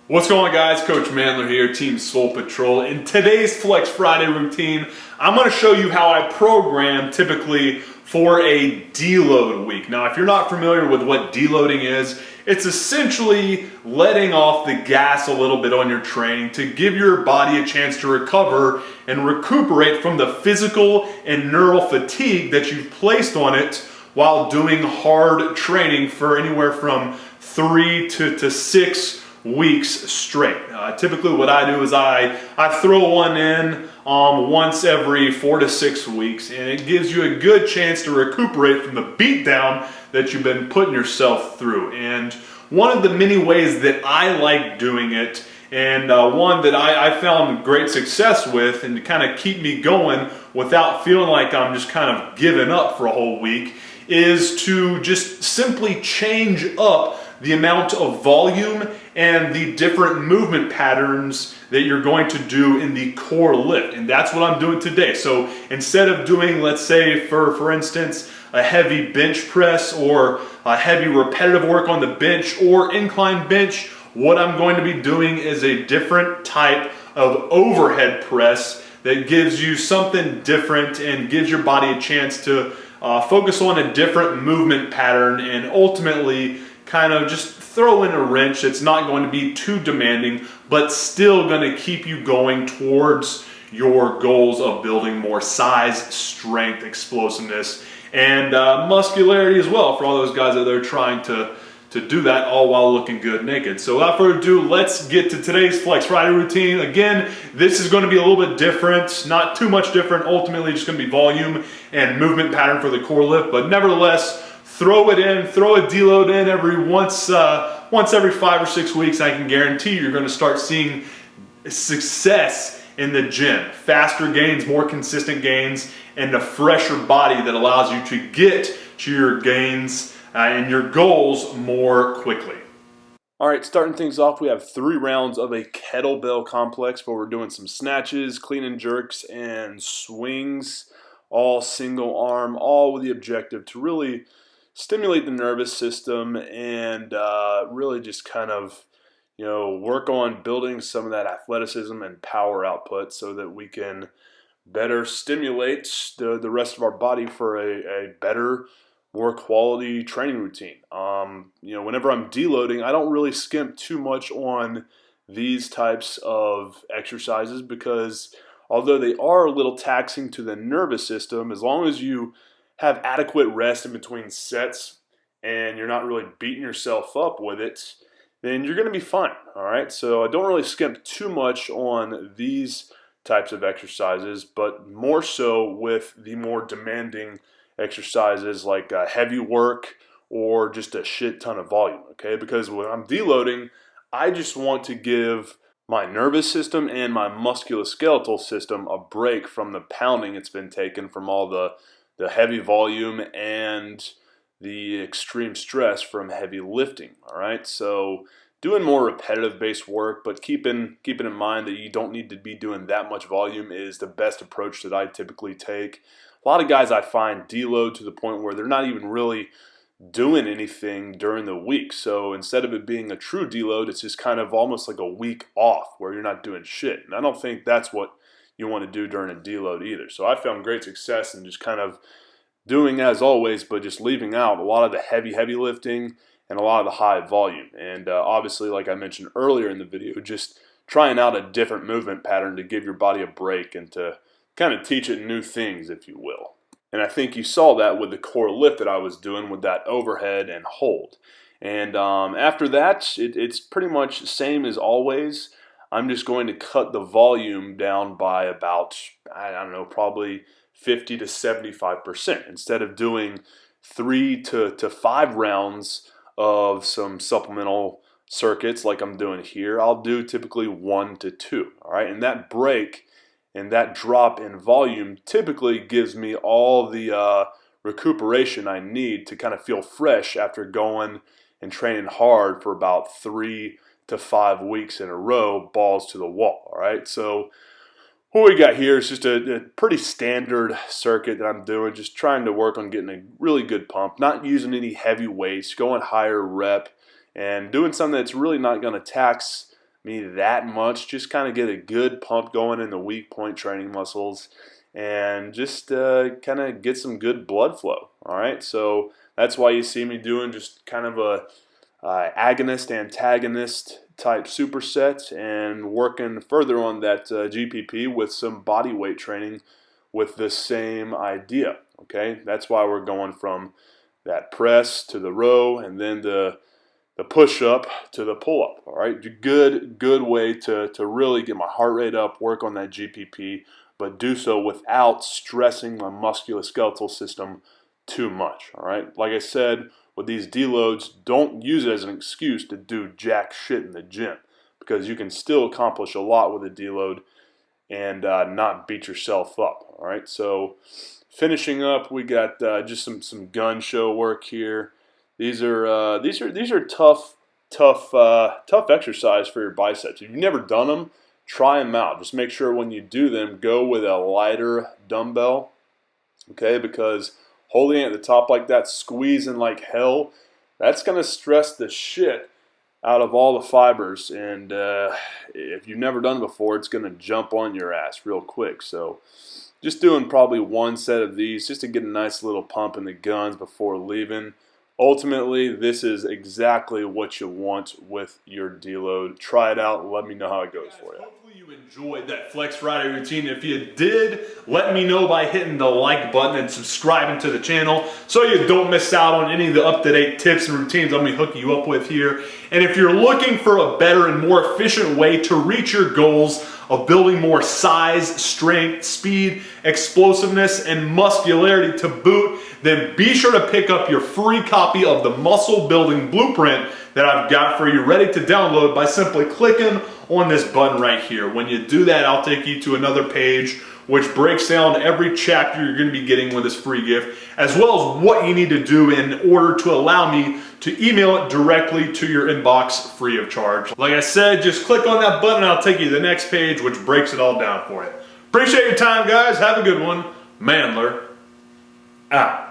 What's going on, guys? Coach MANdlr here, Team Soul Patrol. In today's Flex Friday routine, I'm going to show you how I program typically for a deload week. Now, if you're not familiar with what deloading is, it's essentially letting off the gas a little bit on your training to give your body a chance to recover and recuperate from the physical and neural fatigue that you've placed on it while doing hard training for anywhere from 3 to 6 weeks straight. Typically what I do is I throw one in once every 4 to 6 weeks, and it gives you a good chance to recuperate from the beatdown that you've been putting yourself through. And one of the many ways that I like doing it, and one that I found great success with and to kind of keep me going without feeling like I'm just kind of giving up for a whole week, is to just simply change up the amount of volume and the different movement patterns that you're going to do in the core lift. And that's what I'm doing today. So instead of doing, let's say, for instance, a heavy bench press or a heavy repetitive work on the bench or incline bench, what I'm going to be doing is a different type of overhead press that gives you something different and gives your body a chance to focus on a different movement pattern and ultimately kind of just throw in a wrench that's not going to be too demanding, but still going to keep you going towards your goals of building more size, strength, explosiveness, and muscularity as well for all those guys that are trying to do that all while looking good naked. So without further ado, let's get to today's Flex Friday routine. Again, this is going to be a little bit different, not too much different, ultimately just going to be volume and movement pattern for the core lift, but nevertheless, throw it in, throw a deload in every once every 5 or 6 weeks. I can guarantee you're going to start seeing success in the gym. Faster gains, more consistent gains, and a fresher body that allows you to get to your gains and your goals more quickly. All right, starting things off, we have 3 rounds of a kettlebell complex where we're doing some snatches, clean and jerks, and swings, all single arm, all with the objective to really stimulate the nervous system and really just kind of, work on building some of that athleticism and power output so that we can better stimulate the rest of our body for a better, more quality training routine. Whenever I'm deloading, I don't really skimp too much on these types of exercises because although they are a little taxing to the nervous system, as long as you have adequate rest in between sets and you're not really beating yourself up with it, then you're going to be fine. All right, so I don't really skimp too much on these types of exercises, but more so with the more demanding exercises like heavy work or just a shit ton of volume. Okay, because when I'm deloading, I just want to give my nervous system and my musculoskeletal system a break from the pounding it's been taken from all the heavy volume and the extreme stress from heavy lifting. All right, so doing more repetitive based work, but keeping in mind that you don't need to be doing that much volume is the best approach that I typically take. A lot of guys I find deload to the point where they're not even really doing anything during the week. So instead of it being a true deload, it's just kind of almost like a week off where you're not doing shit. And I don't think that's what you want to do during a deload either. So I found great success in just kind of doing as always, but just leaving out a lot of the heavy lifting and a lot of the high volume. And obviously, like I mentioned earlier in the video, just trying out a different movement pattern to give your body a break and to kind of teach it new things, if you will. And I think you saw that with the core lift that I was doing with that overhead and hold. And after that, it's pretty much the same as always. I'm just going to cut the volume down by about, I don't know, probably 50 to 75%. Instead of doing 3 to 5 rounds of some supplemental circuits like I'm doing here, I'll do typically 1 to 2. All right, and that break and that drop in volume typically gives me all the recuperation I need to kind of feel fresh after going and training hard for about 3 to 5 weeks in a row, balls to the wall. All right, so what we got here is just a pretty standard circuit that I'm doing, just trying to work on getting a really good pump, not using any heavy weights, going higher rep, and doing something that's really not going to tax me that much. Just kind of get a good pump going in the weak point training muscles and just kind of get some good blood flow. All right, so that's why you see me doing just kind of a agonist antagonist type superset and working further on that GPP with some body weight training with the same idea. Okay, that's why we're going from that press to the row and then the push up to the pull up. All right, good way to really get my heart rate up, work on that GPP, but do so without stressing my musculoskeletal system too much. All right, like I said, with these deloads, don't use it as an excuse to do jack shit in the gym, because you can still accomplish a lot with a deload and not beat yourself up. All right, so finishing up, we got just some gun show work here. These are tough exercise for your biceps. If you've never done them, try them out. Just make sure when you do them, go with a lighter dumbbell, okay? Because holding it at the top like that, squeezing like hell, that's going to stress the shit out of all the fibers. And if you've never done it before, it's going to jump on your ass real quick. So just doing probably one set of these just to get a nice little pump in the guns before leaving. Ultimately, this is exactly what you want with your deload. Try it out. Let me know how it goes for you. Hopefully you enjoyed that Flex Friday routine. If you did, let me know by hitting the like button and subscribing to the channel so you don't miss out on any of the up-to-date tips and routines I'm going to be hooking you up with here. And if you're looking for a better and more efficient way to reach your goals of building more size, strength, speed, explosiveness, and muscularity to boot, then be sure to pick up your free copy of the Muscle Building Blueprint that I've got for you ready to download by simply clicking on this button right here. When you do that, I'll take you to another page which breaks down every chapter you're going to be getting with this free gift, as well as what you need to do in order to allow me to email it directly to your inbox free of charge. Like I said, just click on that button and I'll take you to the next page which breaks it all down for you. Appreciate your time, guys. Have a good one. MANdlr out.